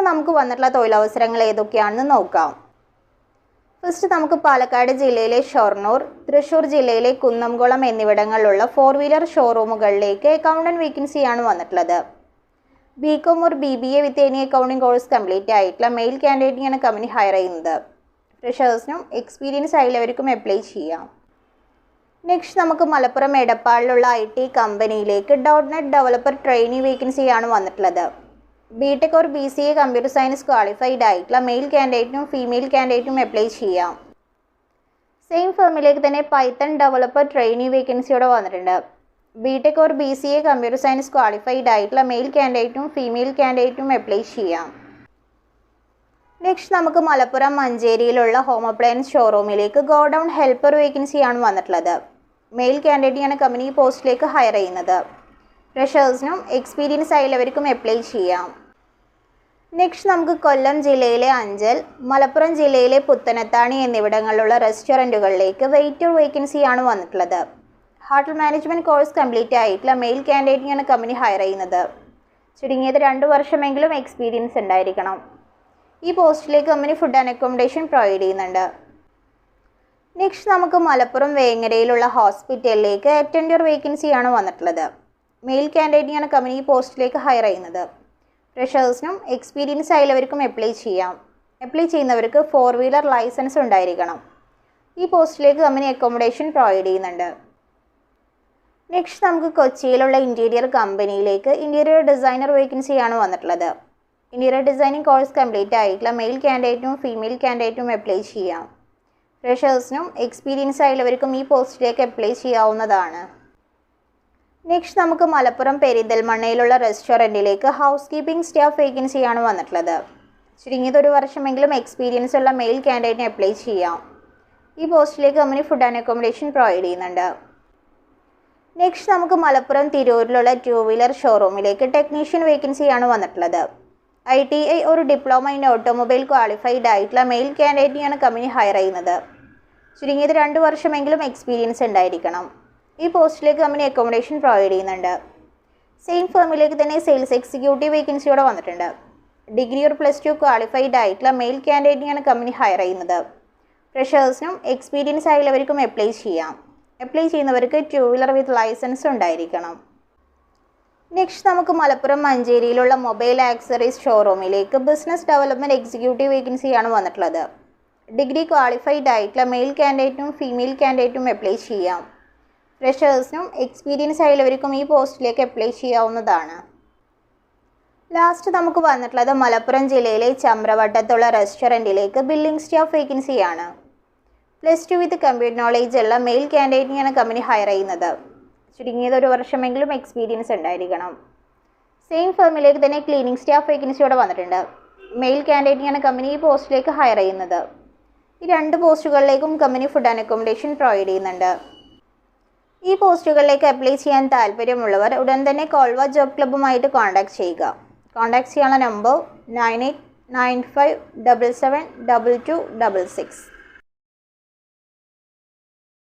നമുക്ക് വന്നിട്ടുള്ള തൊഴിലവസരങ്ങൾ ഏതൊക്കെയാണെന്ന് നോക്കാം. ഫസ്റ്റ് നമുക്ക് പാലക്കാട് ജില്ലയിലെ ഷൊർണൂർ, തൃശ്ശൂർ ജില്ലയിലെ കുന്നംകുളം എന്നിവിടങ്ങളിലുള്ള 4-വീലർ ഷോറൂമുകളിലേക്ക് അക്കൗണ്ടന്റ് വേക്കൻസിയാണ് വന്നിട്ടുള്ളത്. BCom or BBA with any accounting course complete ആയിട്ടുള്ള മെയിൽ കാൻഡിഡേറ്റിനെയാണ് കമ്പനി ഹയർ ചെയ്യുന്നത്. ഫ്രഷേഴ്സിനും എക്സ്പീരിയൻസ് ആയുള്ളവർക്കും അപ്ലൈ ചെയ്യാം. നെക്സ്റ്റ് നമുക്ക് മലപ്പുറം എടപ്പാളിലുള്ള IT കമ്പനിയിലേക്ക് .NET ഡെവലപ്പർ ട്രെയിനി വേക്കൻസിയാണ് വന്നിട്ടുള്ളത്. BTech or BCA computer science qualified ആയിട്ടുള്ള മെയിൽ കാൻഡിഡേറ്റിനും ഫീമെയിൽ കാൻഡിഡേറ്റിനും അപ്ലൈ ചെയ്യാം. സെയിം ഫേമിലേക്ക് തന്നെ പൈത്തൺ ഡെവലപ്പർ ട്രെയിനി വേക്കൻസിയോടെ വന്നിട്ടുണ്ട്. BTech or BCA computer science qualified ആയിട്ടുള്ള മെയിൽ കാൻഡിഡേറ്റും ഫീമെയിൽ കാൻഡിഡേറ്റും അപ്ലൈ ചെയ്യാം. നെക്സ്റ്റ് നമുക്ക് മലപ്പുറം മഞ്ചേരിയിലുള്ള ഹോം അപ്ലയൻസ് ഷോറൂമിലേക്ക് ഗോഡൗൺ ഹെൽപ്പർ വേക്കൻസിയാണ് വന്നിട്ടുള്ളത്. മെയിൽ കാൻഡിഡേറ്റിനെയാണ് കമ്പനി പോസ്റ്റിലേക്ക് ഹയർ ചെയ്യുന്നത്. ഫ്രഷേഴ്സിനും എക്സ്പീരിയൻസ് ആയുള്ളവർക്കും അപ്ലൈ ചെയ്യാം. നെക്സ്റ്റ് നമുക്ക് കൊല്ലം ജില്ലയിലെ അഞ്ചൽ, മലപ്പുറം ജില്ലയിലെ പുത്തനത്താണി എന്നിവിടങ്ങളിലുള്ള റെസ്റ്റോറൻറ്റുകളിലേക്ക് വെയിറ്റർ വേക്കൻസിയാണ് വന്നിട്ടുള്ളത്. ഹോട്ടൽ മാനേജ്മെൻറ്റ് കോഴ്സ് കംപ്ലീറ്റ് ആയിട്ടുള്ള മെയിൽ കാൻഡിഡേറ്റിനെയാണ് കമ്പനി ഹയർ ചെയ്യുന്നത്. ചുരുങ്ങിയത് 2 വർഷമെങ്കിലും എക്സ്പീരിയൻസ് ഉണ്ടായിരിക്കണം. ഈ പോസ്റ്റിലേക്ക് company food and accommodation provide ചെയ്യുന്നുണ്ട്. നെക്സ്റ്റ് നമുക്ക് മലപ്പുറം വേങ്ങരയിലുള്ള ഹോസ്പിറ്റലിലേക്ക് അറ്റൻഡർ വേക്കൻസിയാണ് വന്നിട്ടുള്ളത്. മെയിൽ കാൻഡിഡേറ്റിനെയാണ് കമ്പനി ഈ പോസ്റ്റിലേക്ക് ഹയർ ചെയ്യുന്നത്. ഫ്രഷേഴ്സിനും എക്സ്പീരിയൻസ് ആയുള്ളവർക്കും അപ്ലൈ ചെയ്യാം. അപ്ലൈ ചെയ്യുന്നവർക്ക് 4-വീലർ ലൈസൻസ് ഉണ്ടായിരിക്കണം. ഈ പോസ്റ്റിലേക്ക് കമ്പനി അക്കോമഡേഷൻ പ്രൊവൈഡ് ചെയ്യുന്നുണ്ട്. നെക്സ്റ്റ് നമുക്ക് കൊച്ചിയിലുള്ള ഇൻറ്റീരിയർ കമ്പനിയിലേക്ക് ഇൻറ്റീരിയർ ഡിസൈനർ വേക്കൻസിയാണ് വന്നിട്ടുള്ളത്. ഇൻറ്റീരിയർ ഡിസൈനിങ് കോഴ്സ് കംപ്ലീറ്റ് ആയിട്ടുള്ള മെയിൽ കാൻഡിഡേറ്റും ഫീമെയിൽ കാൻഡിഡേറ്റും അപ്ലൈ ചെയ്യാം. ഫ്രഷേഴ്സിനും എക്സ്പീരിയൻസ് ആയുള്ളവർക്കും ഈ പോസ്റ്റിലേക്ക് അപ്ലൈ ചെയ്യാവുന്നതാണ്. നെക്സ്റ്റ് നമുക്ക് മലപ്പുറം പെരിന്തൽമണ്ണയിലുള്ള റെസ്റ്റോറൻറ്റിലേക്ക് ഹൗസ് കീപ്പിംഗ് സ്റ്റാഫ് വേക്കൻസിയാണ് വന്നിട്ടുള്ളത്. ചുരുങ്ങിയത് 1 വർഷമെങ്കിലും എക്സ്പീരിയൻസ് ഉള്ള മെയിൽ കാൻഡിഡേറ്റിനെ അപ്ലൈ ചെയ്യാം. ഈ പോസ്റ്റിലേക്ക് company food and accommodation provide ചെയ്യുന്നുണ്ട്. നെക്സ്റ്റ് നമുക്ക് മലപ്പുറം തിരൂരിലുള്ള 2-വീലർ ഷോറൂമിലേക്ക് ടെക്നീഷ്യൻ വേക്കൻസിയാണ് വന്നിട്ടുള്ളത്. ITI ഒരു ഡിപ്ലോമ ഇൻ ഓട്ടോമൊബൈൽ ക്വാളിഫൈഡ് ആയിട്ടുള്ള മെയിൽ കാൻഡിഡേറ്റിനെയാണ് കമ്പനി ഹയർ ചെയ്യുന്നത്. ചുരുങ്ങിയത് 2 വർഷമെങ്കിലും എക്സ്പീരിയൻസ് ഉണ്ടായിരിക്കണം. ഈ പോസ്റ്റിലേക്ക് കമ്പനി അക്കോമഡേഷൻ പ്രൊവൈഡ് ചെയ്യുന്നുണ്ട്. സെയിം ഫേമിലേക്ക് തന്നെ സെയിൽസ് എക്സിക്യൂട്ടീവ് വേക്കൻസിയോടെ വന്നിട്ടുണ്ട്. ഡിഗ്രി ഓർ +2 ക്വാളിഫൈഡ് ആയിട്ടുള്ള മെയിൽ കാൻഡിഡേറ്റിനെയാണ് കമ്പനി ഹയർ ചെയ്യുന്നത്. ഫ്രഷേഴ്സിനും എക്സ്പീരിയൻസ് ആയുള്ളവർക്കും അപ്ലൈ ചെയ്യാം. അപ്ലൈ ചെയ്യുന്നവർക്ക് 2-വീലർ വിത്ത് ലൈസൻസ് ഉണ്ടായിരിക്കണം. നെക്സ്റ്റ് നമുക്ക് മലപ്പുറം മഞ്ചേരിയിലുള്ള മൊബൈൽ ആക്സറീസ് ഷോറൂമിലേക്ക് ബിസിനസ് ഡെവലപ്മെൻറ്റ് എക്സിക്യൂട്ടീവ് വേക്കൻസിയാണ് വന്നിട്ടുള്ളത്. ഡിഗ്രി ക്വാളിഫൈഡ് ആയിട്ടുള്ള മെയിൽ കാൻഡിഡേറ്റും ഫീമെയിൽ കാൻഡിഡേറ്റും അപ്ലൈ ചെയ്യാം. ഫ്രഷേഴ്സിനും എക്സ്പീരിയൻസ് ആയുള്ളവർക്കും ഈ പോസ്റ്റിലേക്ക് അപ്ലൈ ചെയ്യാവുന്നതാണ്. ലാസ്റ്റ് നമുക്ക് വന്നിട്ടുള്ളത് മലപ്പുറം ജില്ലയിലെ ചമ്രവട്ടത്തുള്ള റെസ്റ്റോറൻറ്റിലേക്ക് ബില്ലിംഗ് സ്റ്റാഫ് വേക്കൻസിയാണ്. +2 വിത്ത് കമ്പ്യൂട്ടർ നോളേജ് ഉള്ള മെയിൽ കാൻഡിഡേറ്റിനെയാണ് കമ്പനി ഹയർ ചെയ്യുന്നത്. ചുരുങ്ങിയത് 1 വർഷമെങ്കിലും എക്സ്പീരിയൻസ് ഉണ്ടായിരിക്കണം. സെയിം ഫേമിലേക്ക് തന്നെ ക്ലീനിങ് സ്റ്റാഫ് വേക്കൻസിയോടെ വന്നിട്ടുണ്ട്. മെയിൽ കാൻഡിഡേറ്റിനെയാണ് കമ്പനി ഈ പോസ്റ്റിലേക്ക് ഹയർ ചെയ്യുന്നത്. ഈ 2 പോസ്റ്റുകളിലേക്കും company food and accommodation provide ചെയ്യുന്നുണ്ട്. ഈ പോസ്റ്റുകളിലേക്ക് അപ്ലൈ ചെയ്യാൻ താല്പര്യമുള്ളവർ ഉടൻ തന്നെ കോൾവ ജോബ് ക്ലബ്ബുമായിട്ട് കോൺടാക്ട് ചെയ്യുക. കോൺടാക്ട് ചെയ്യാനുള്ള നമ്പർ 9895772266.